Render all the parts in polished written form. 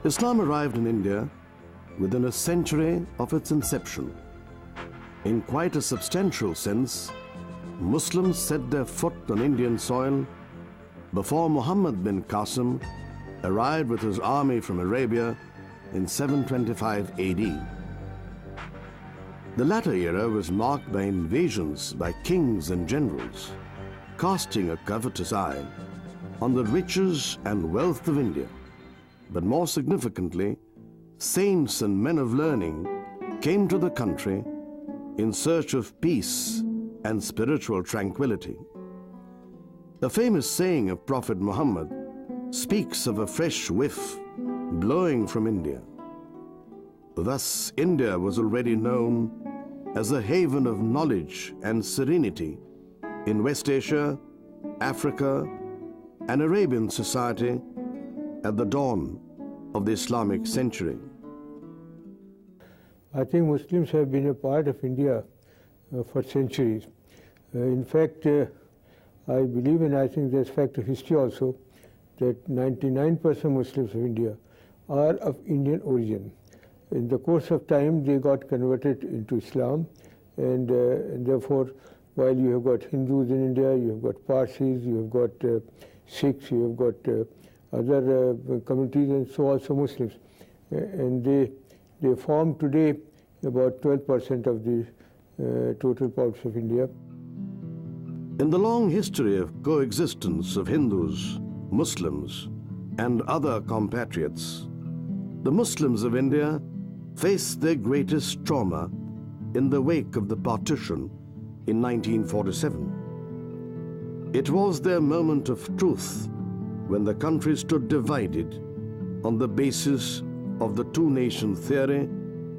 Islam arrived in India within a century of its inception. In quite a substantial sense, Muslims set their foot on Indian soil before Muhammad bin Qasim arrived with his army from Arabia in 725 AD. The latter era was marked by invasions by kings and generals, casting a covetous eye on the riches and wealth of India. But more significantly, saints and men of learning came to the country in search of peace and spiritual tranquility. A famous saying of Prophet Muhammad speaks of a fresh whiff blowing from India. Thus, India was already known as a haven of knowledge and serenity in West Asia, Africa, and Arabian society at the dawn of the Islamic century. I think Muslims have been a part of India for centuries. In fact, I believe, and I think there's fact of history also, that 99% Muslims of India are of Indian origin. In the course of time, they got converted into Islam, and therefore, while you have got Hindus in India, you have got Parsis, you have got Sikhs, you have got other communities, and so also Muslims. And they form today about 12% of the total population of India. In the long history of coexistence of Hindus, Muslims, and other compatriots, the Muslims of India faced their greatest trauma in the wake of the partition in 1947. It was their moment of truth when the country stood divided on the basis of the two-nation theory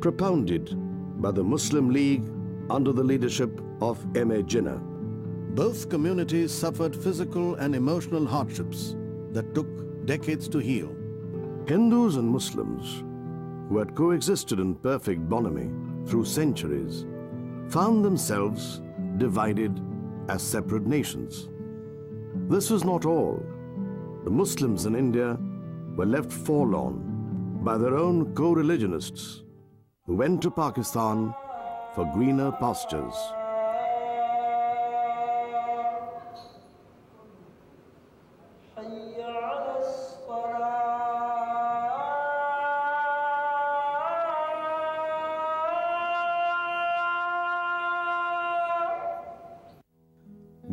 propounded by the Muslim League under the leadership of M.A. Jinnah. Both communities suffered physical and emotional hardships that took decades to heal. Hindus and Muslims, who had coexisted in perfect bonhomie through centuries, found themselves divided as separate nations. This was not all. The Muslims in India were left forlorn by their own co-religionists who went to Pakistan for greener pastures.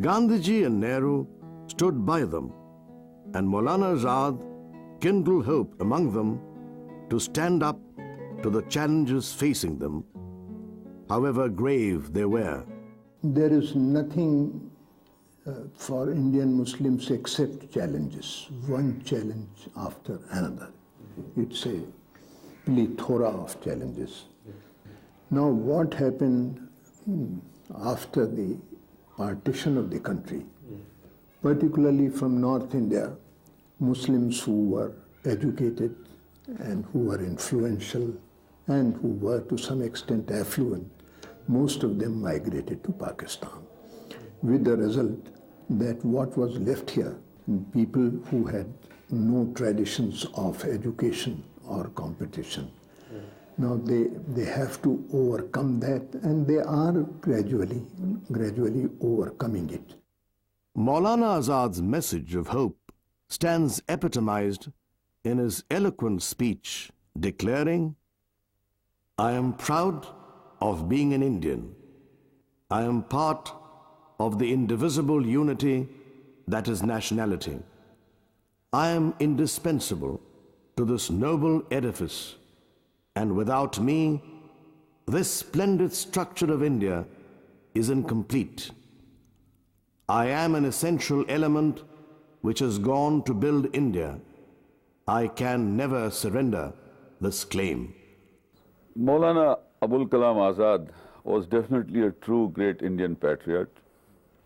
Gandhiji and Nehru stood by them, and Maulana Azad kindled hope among them to stand up to the challenges facing them, however grave they were. There is nothing for Indian Muslims except challenges, one challenge after another. It's a plethora of challenges. Now, what happened after the partition of the country, particularly from North India, Muslims who were educated and who were influential and who were to some extent affluent, most of them migrated to Pakistan, with the result that what was left here, people who had no traditions of education or competition, now they have to overcome that, and they are gradually overcoming it. Maulana Azad's message of hope stands epitomized in his eloquent speech declaring, "I am proud of being an Indian. I am part of the indivisible unity that is nationality. I am indispensable to this noble edifice, and without me, this splendid structure of India is incomplete. I am an essential element which has gone to build India. I can never surrender this claim." Maulana Abul Kalam Azad was definitely a true great Indian patriot.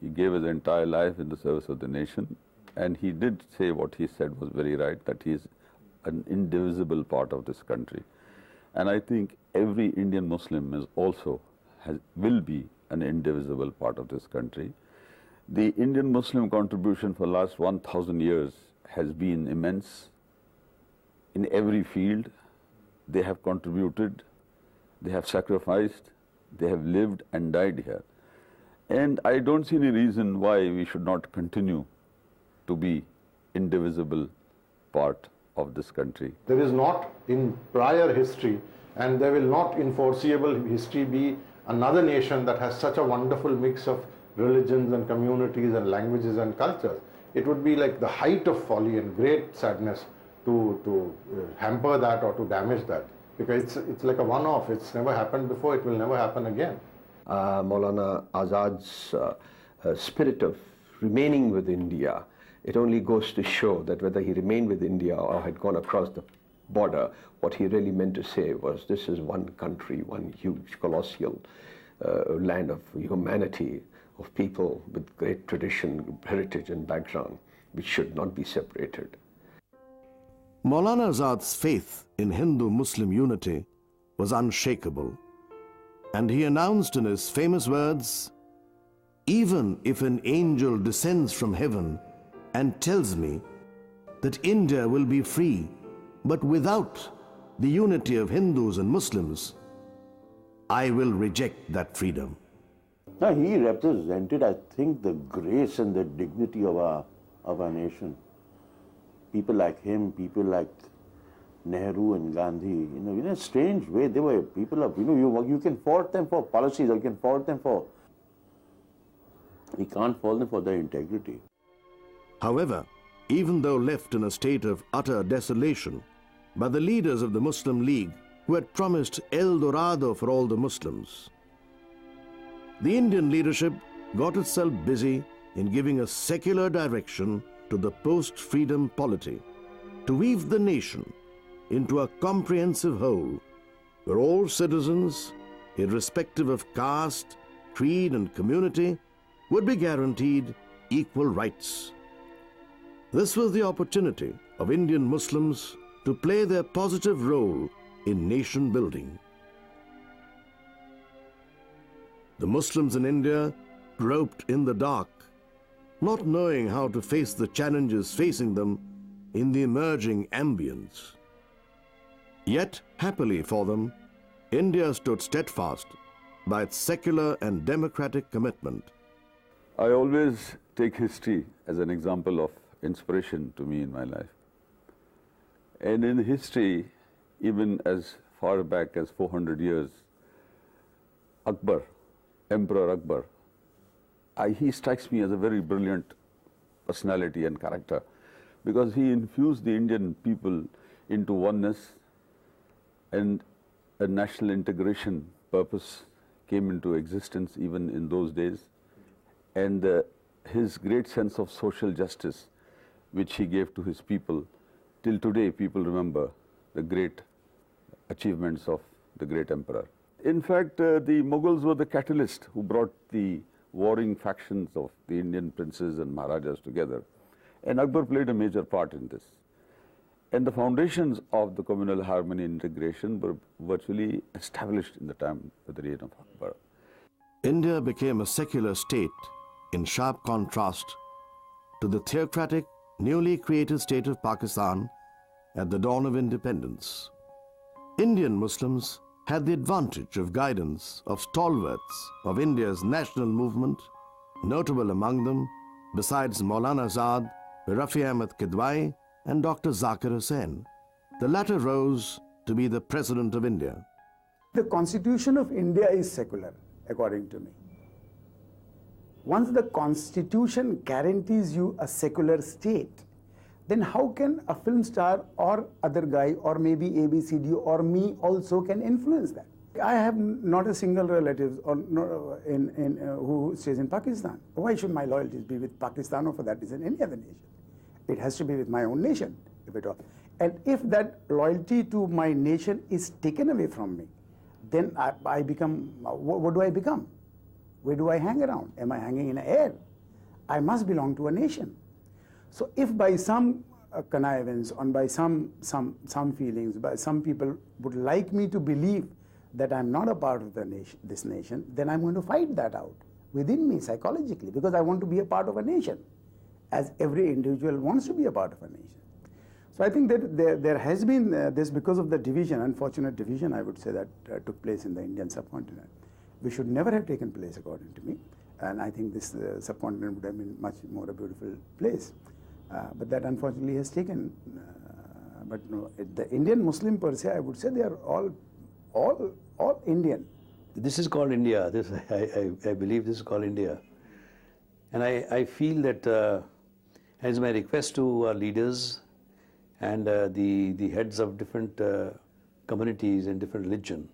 He gave his entire life in the service of the nation, and he did say what he said was very right, that he is an indivisible part of this country. And I think every Indian Muslim is also will be an indivisible part of this country. The Indian Muslim contribution for the last 1,000 years has been immense, in every field. They have contributed, they have sacrificed, they have lived and died here. And I don't see any reason why we should not continue to be indivisible part of this country. There is not in prior history, and there will not in foreseeable history be another nation that has such a wonderful mix of religions and communities and languages and cultures. It would be like the height of folly and great sadness to hamper that or to damage that, because it's like a one-off. It's never happened before, it will never happen again. Maulana Azad's spirit of remaining with India, it only goes to show that whether he remained with India or had gone across the border, what he really meant to say was this is one country, one huge, colossal land of humanity, of people with great tradition, heritage and background, which should not be separated. Maulana Azad's faith in Hindu-Muslim unity was unshakable, and he announced in his famous words, "Even if an angel descends from heaven and tells me that India will be free, but without the unity of Hindus and Muslims, I will reject that freedom." Now, he represented, I think, the grace and the dignity of our nation. People like him, people like Nehru and Gandhi, in a strange way, they were people of, you can fault them for policies, or you can fault them for, you can't fault them for their integrity. However, even though left in a state of utter desolation by the leaders of the Muslim League who had promised El Dorado for all the Muslims, the Indian leadership got itself busy in giving a secular direction to the post-freedom polity, to weave the nation into a comprehensive whole where all citizens, irrespective of caste, creed and community, would be guaranteed equal rights. This was the opportunity of Indian Muslims to play their positive role in nation building. The Muslims in India groped in the dark, not knowing how to face the challenges facing them in the emerging ambience. Yet, happily for them, India stood steadfast by its secular and democratic commitment. I always take history as an example of inspiration to me in my life. And in history, even as far back as 400 years, Akbar, Emperor Akbar, he strikes me as a very brilliant personality and character, because he infused the Indian people into oneness, and a national integration purpose came into existence even in those days. And his great sense of social justice, which he gave to his people, till today people remember the great achievements of the great emperor. In fact, the Mughals were the catalyst who brought the warring factions of the Indian princes and Maharajas together. And Akbar played a major part in this. And the foundations of the communal harmony and integration were virtually established in the time of the reign of Akbar. India became a secular state in sharp contrast to the theocratic, newly created state of Pakistan at the dawn of independence. Indian Muslims had the advantage of guidance of stalwarts of India's national movement, notable among them, besides Maulana Azad, Rafi Ahmed Kidwai and Dr. Zakir Hussain. The latter rose to be the President of India. The Constitution of India is secular, according to me. Once the Constitution guarantees you a secular state, then how can a film star or other guy or maybe ABCD or me also can influence that? I have not a single relative or who stays in Pakistan. Why should my loyalties be with Pakistan or for that reason any other nation? It has to be with my own nation, if at all. And if that loyalty to my nation is taken away from me, then I become, what do I become? Where do I hang around? Am I hanging in the air? I must belong to a nation. So if by some connivance or by some feelings, by some people would like me to believe that I'm not a part of the nation, this nation, then I'm going to fight that out within me psychologically, because I want to be a part of a nation, as every individual wants to be a part of a nation. So I think that there has been this, because of the division, unfortunate division, I would say, that took place in the Indian subcontinent. We should never have taken place, according to me. And I think this subcontinent would have been much more a beautiful place. But that unfortunately has taken. But no, the Indian Muslim per se, I would say they are all Indian. This is called India. I believe this is called India. And I feel that as my request to our leaders and the heads of different communities and different religion,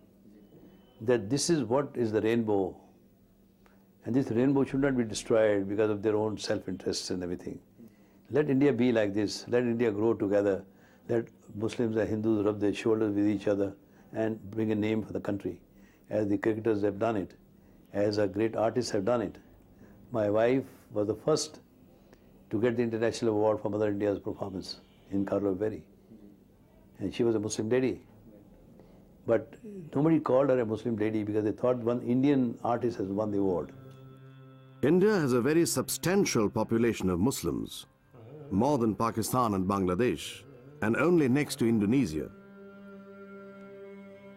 that this is what is the rainbow. And this rainbow should not be destroyed because of their own self-interests and everything. Let India be like this. Let India grow together. Let Muslims and Hindus rub their shoulders with each other and bring a name for the country, as the cricketers have done it, as our great artists have done it. My wife was the first to get the international award for Mother India's performance in Carlo Berry. And she was a Muslim lady. But nobody called her a Muslim lady because they thought one Indian artist has won the award. India has a very substantial population of Muslims, more than Pakistan and Bangladesh, and only next to Indonesia.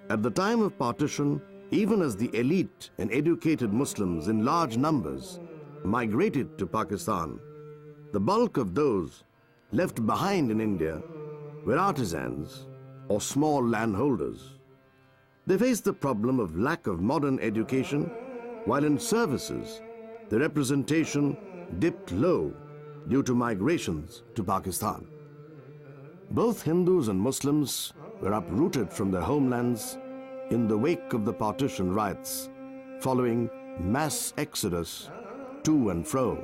At the time of partition, even as the elite and educated Muslims in large numbers migrated to Pakistan, the bulk of those left behind in India were artisans or small landholders. They faced the problem of lack of modern education, while in services, the representation dipped low due to migrations to Pakistan. Both Hindus and Muslims were uprooted from their homelands in the wake of the partition riots, following mass exodus to and fro.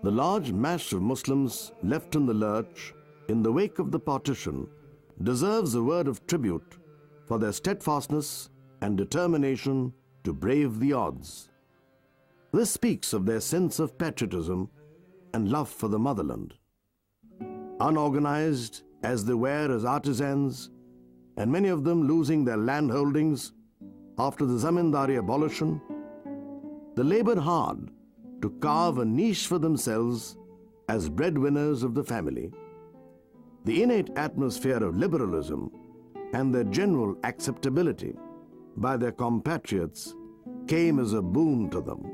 The large mass of Muslims left in the lurch in the wake of the partition deserves a word of tribute for their steadfastness and determination to brave the odds. This speaks of their sense of patriotism and love for the motherland. Unorganized as they were as artisans, and many of them losing their land holdings after the zamindari abolition, they labored hard to carve a niche for themselves as breadwinners of the family. The innate atmosphere of liberalism and their general acceptability by their compatriots came as a boon to them.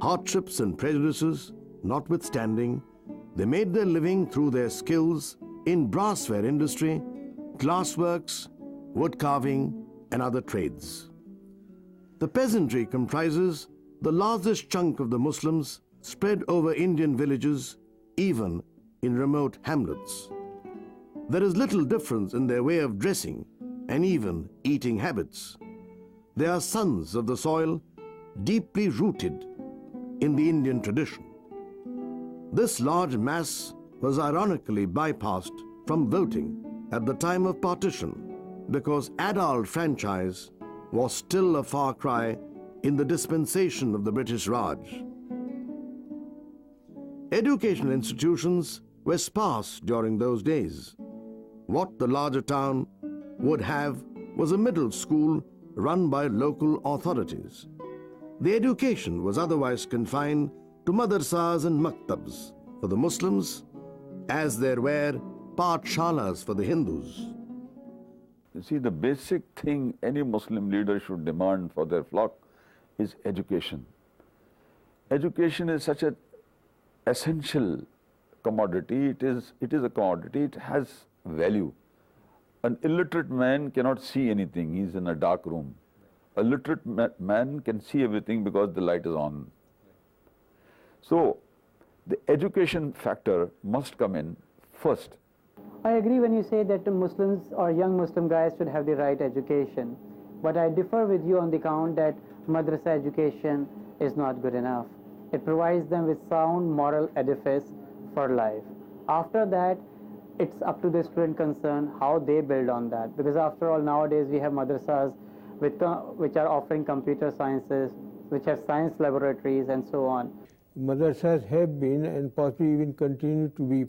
Hardships and prejudices notwithstanding, they made their living through their skills in brassware industry, glassworks, wood carving, and other trades. The peasantry comprises the largest chunk of the Muslims spread over Indian villages, even in remote hamlets. There is little difference in their way of dressing and even eating habits. They are sons of the soil, deeply rooted in the Indian tradition. This large mass was ironically bypassed from voting at the time of partition because adult franchise was still a far cry in the dispensation of the British Raj. Educational institutions were sparse during those days. What the larger town would have was a middle school run by local authorities. The education was otherwise confined to madrasas and maktabs for the Muslims, as there were pathshalas for the Hindus. You see, the basic thing any Muslim leader should demand for their flock is education. Education is such an essential commodity. It is a commodity. It has value. An illiterate man cannot see anything. He's in a dark room. A literate man can see everything because the light is on. So, the education factor must come in first. I agree when you say that the Muslims or young Muslim guys should have the right education. But I differ with you on the count that madrasa education is not good enough. It provides them with sound moral edifice for life. After that, it's up to the student concerned how they build on that. Because after all, nowadays we have madrasas which are offering computer sciences, which have science laboratories and so on. Madrasas have been and possibly even continue to be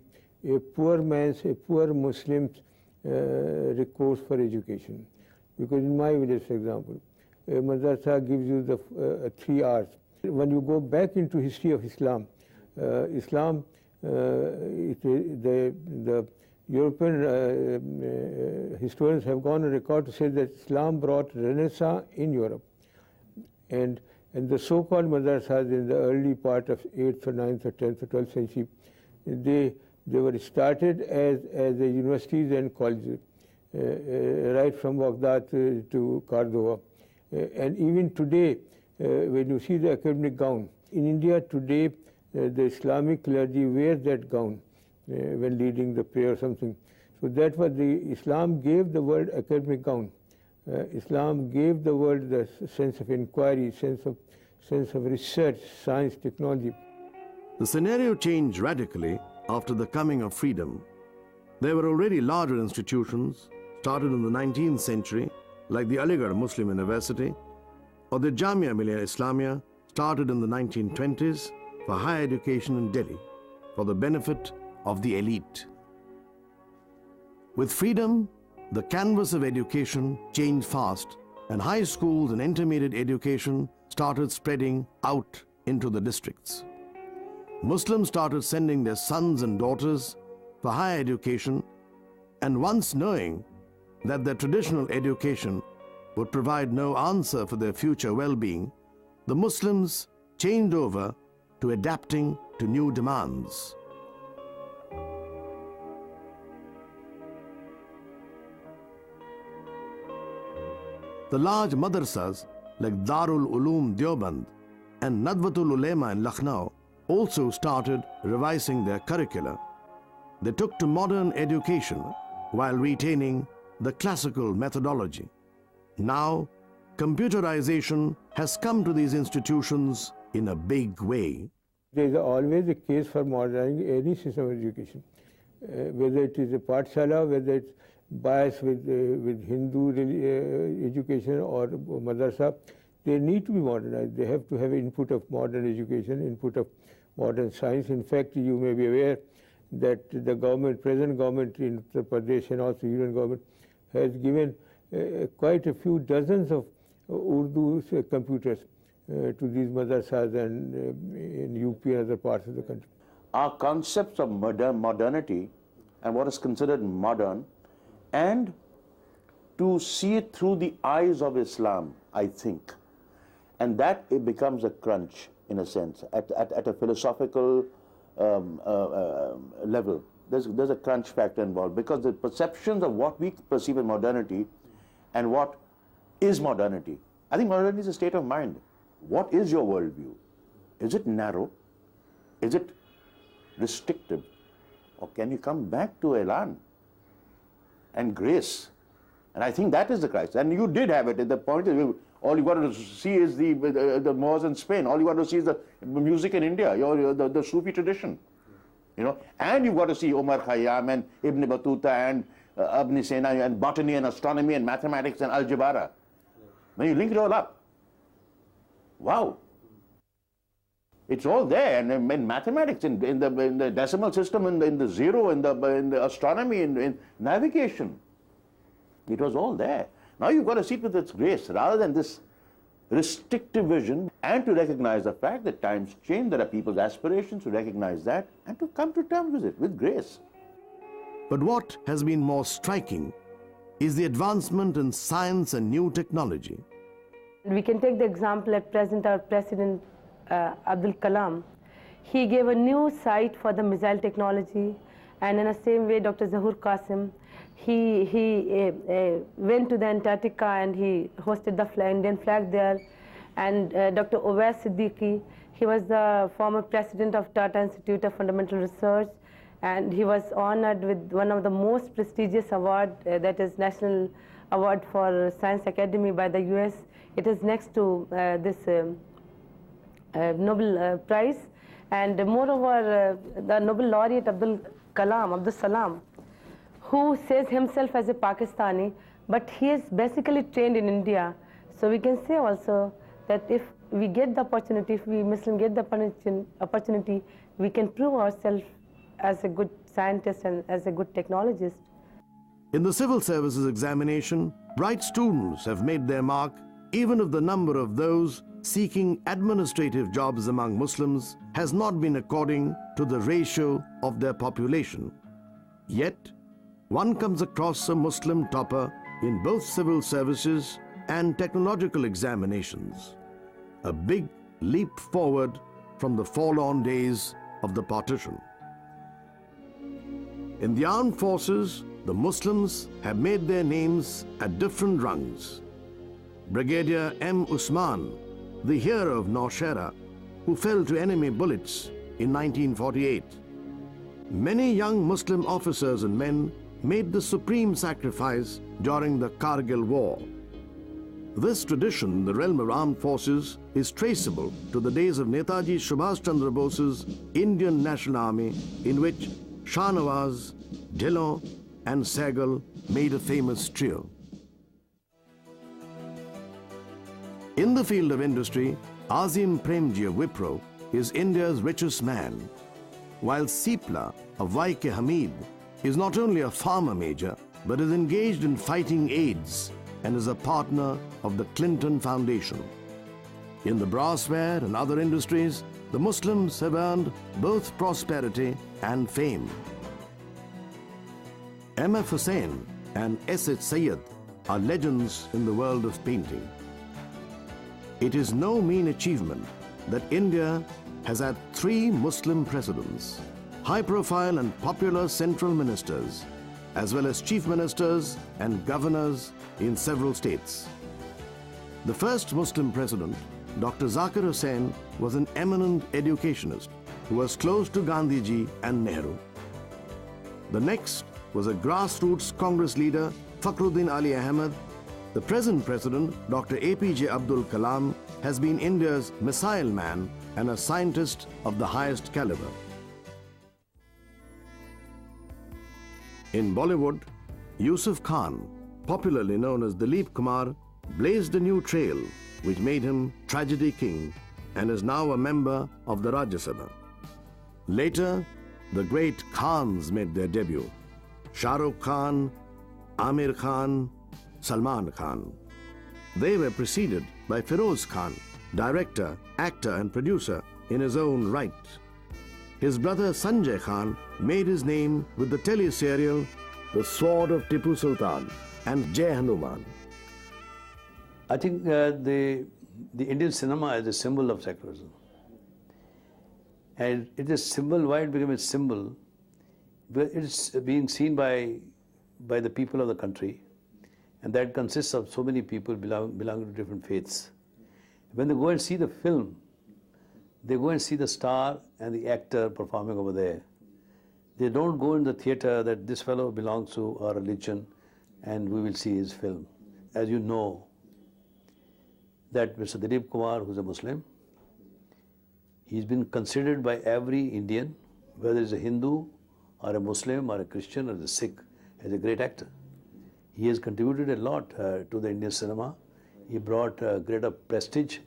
a poor Muslim's recourse for education. Because in my village, for example, a madrasa gives you the 3 hours. When you go back into history of Islam, Islam the European historians have gone on record to say that Islam brought Renaissance in Europe. And the so-called madrasas in the early part of 8th or 9th or 10th or 12th century, they were started as the universities and colleges, right from Baghdad to Cordova. And even today, when you see the academic gown, in India today, the Islamic clergy wear that gown when leading the prayer or something. So that was Islam gave the world academic gown. Islam gave the world the sense of inquiry, sense of research, science, technology. The scenario changed radically after the coming of freedom. There were already larger institutions started in the 19th century, like the Aligarh Muslim University, or the Jamia Millia Islamia, started in the 1920s for higher education in Delhi, for the benefit of the elite. With freedom, the canvas of education changed fast, and high schools and intermediate education started spreading out into the districts. Muslims started sending their sons and daughters for higher education, and once knowing that their traditional education would provide no answer for their future well-being, the Muslims changed over to adapting to new demands. The large madrasas like Darul Uloom Deoband and Nadwatul Ulema in Lucknow also started revising their curricula. They took to modern education while retaining the classical methodology. Now, computerization has come to these institutions in a big way. There is always a case for modernizing any system of education, whether it is a Pathshala, whether it's biased with Hindu education or madrasa. They need to be modernized. They have to have input of modern education, input of modern science. In fact, you may be aware that the government, present government in Uttar Pradesh and also union government, has given quite a few dozens of Urdu computers to these madrasas and in UP and other parts of the country. Our concepts of modernity and what is considered modern, and to see it through the eyes of Islam, I think. And that it becomes a crunch, in a sense, at a philosophical level. There's a crunch factor involved, because the perceptions of what we perceive as modernity and what is modernity. I think modernity is a state of mind. What is your worldview? Is it narrow? Is it restrictive? Or can you come back to elan and grace? And I think that is the crisis. And you did have it. At the point of all you got to see is the Moors in Spain. All you got to see is the music in India, the Sufi tradition. You know, and you've got to see Omar Khayyam and Ibn Battuta and Ibn Sina and botany and astronomy and mathematics and algebra. When you link it all up, wow. It's all there, and in mathematics, in the decimal system, in the zero, in the astronomy, in navigation. It was all there. Now you've got to see it with its grace, rather than this restrictive vision, and to recognize the fact that times change, there are people's aspirations, to recognize that, and to come to terms with it, with grace. But what has been more striking is the advancement in science and new technology. We can take the example at present, our President Abdul Kalam. He gave a new site for the missile technology, and in the same way Dr. Zahur Qasim, he went to the Antarctica and he hosted the Indian flag there. And Dr. Owais Siddiqui, he was the former president of Tata Institute of Fundamental Research, and he was honored with one of the most prestigious awards, that is National Award for Science Academy by the US. It is next to this Nobel Prize. And moreover, the Nobel laureate Abdul Salam, who says himself as a Pakistani, but he is basically trained in India. So we can say also that if we get the opportunity, if we Muslims get the opportunity, we can prove ourselves as a good scientist and as a good technologist. In the civil services examination, bright students have made their mark, even if the number of those seeking administrative jobs among Muslims has not been according to the ratio of their population. Yet, one comes across a Muslim topper in both civil services and technological examinations. A big leap forward from the forlorn days of the partition. In the armed forces, the Muslims have made their names at different rungs. Brigadier M. Usman, the hero of Nowshera, who fell to enemy bullets in 1948. Many young Muslim officers and men made the supreme sacrifice during the Kargil War. This tradition in the realm of armed forces is traceable to the days of Netaji Subhash Chandra Bose's Indian National Army, in which Shah Nawaz, Dhillon and Sehgal made a famous trio. In the field of industry, Azim Premji of Wipro is India's richest man, while Sipla of YK Hamid is not only a farmer major, but is engaged in fighting AIDS and is a partner of the Clinton Foundation. In the brassware and other industries, the Muslims have earned both prosperity and fame. M.F. Hussain and S.H. Syed are legends in the world of painting. It is no mean achievement that India has had 3 Muslim presidents, high-profile and popular central ministers, as well as chief ministers and governors in several states. The first Muslim president, Dr. Zakir Hussain, was an eminent educationist who was close to Gandhiji and Nehru. The next was a grassroots Congress leader, Fakhruddin Ali Ahmed. The present president, Dr. APJ Abdul Kalam, has been India's missile man and a scientist of the highest caliber. In Bollywood, Yusuf Khan, popularly known as Dilip Kumar, blazed a new trail which made him tragedy king and is now a member of the Rajya Sabha. Later, the great Khans made their debut: Shah Rukh Khan, Amir Khan, Salman Khan. They were preceded by Feroz Khan, director, actor and producer in his own right. His brother Sanjay Khan made his name with the teleserial The Sword of Tipu Sultan and Jai Hanuman. I think the Indian cinema is a symbol of secularism. And it is symbol, why it became a symbol? It is being seen by the people of the country, and that consists of so many people belonging to different faiths. When they go and see the film, they go and see the star and the actor performing over there. They don't go in the theater that this fellow belongs to our religion and we will see his film. As you know, that Mr. Dilip Kumar, who's a Muslim, he's been considered by every Indian, whether he's a Hindu or a Muslim or a Christian or a Sikh, as a great actor. He has contributed a lot to the Indian cinema. He brought greater prestige,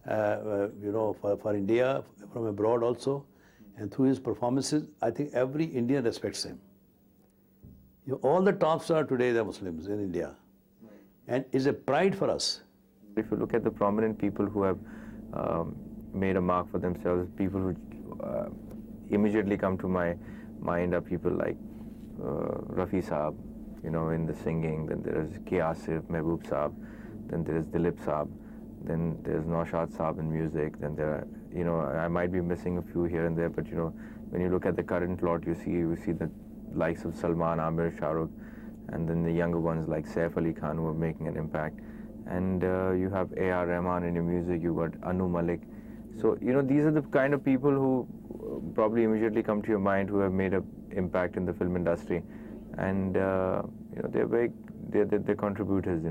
for India from abroad also. And through his performances, I think every Indian respects him. All the top stars today, they're Muslims in India. And it's a pride for us. If you look at the prominent people who have made a mark for themselves, people who immediately come to my mind are people like Rafi Saab, in the singing. Then there is K. Asif, Mehboob Saab. Then there is Dilip Saab. Then there's Naushad Saab in music. Then there are, I might be missing a few here and there, but when you look at the current lot, you see the likes of Salman, Amir, Shah Rukh, and then the younger ones like Saif Ali Khan who are making an impact. And you have A.R. Rahman in your music, you got Anu Malik. So, these are the kind of people who probably immediately come to your mind who have made an impact in the film industry. And, they're contributors,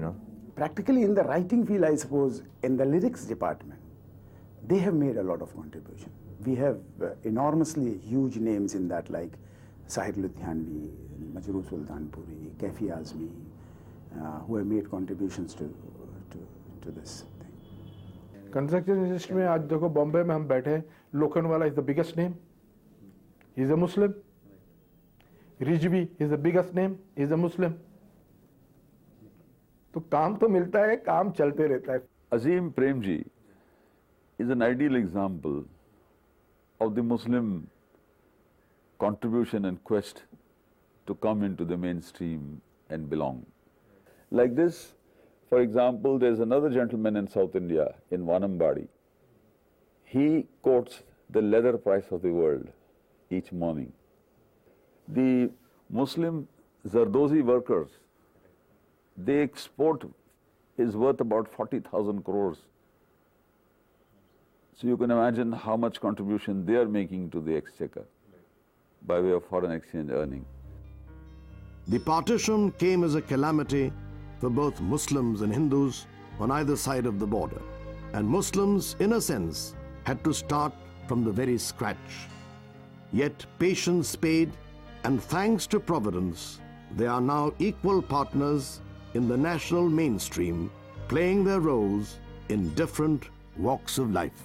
Practically in the writing field, I suppose, in the lyrics department, they have made a lot of contribution. We have enormously huge names in that, like Sahir Ludhianvi, Majroor Sultanpuri, Kaifi Azmi, who have made contributions to this thing. Construction industry में आज देखो बॉम्बे में हम बैठे, Lokhandwala is the biggest name. He is a Muslim. Rijvi is the biggest name. He is a Muslim. तो काम तो मिलता है, काम चलते रहता है. Azim Premji is an ideal example of the Muslim contribution and quest to come into the mainstream and belong. Like this, for example, there's another gentleman in South India, in Vanambadi. He quotes the leather price of the world each morning. The Muslim Zardozi workers, they export is worth about 40,000 crores. So you can imagine how much contribution they are making to the exchequer by way of foreign exchange earning. The partition came as a calamity for both Muslims and Hindus on either side of the border. And Muslims, in a sense, had to start from the very scratch. Yet patience paid, and thanks to Providence, they are now equal partners in the national mainstream, playing their roles in different walks of life.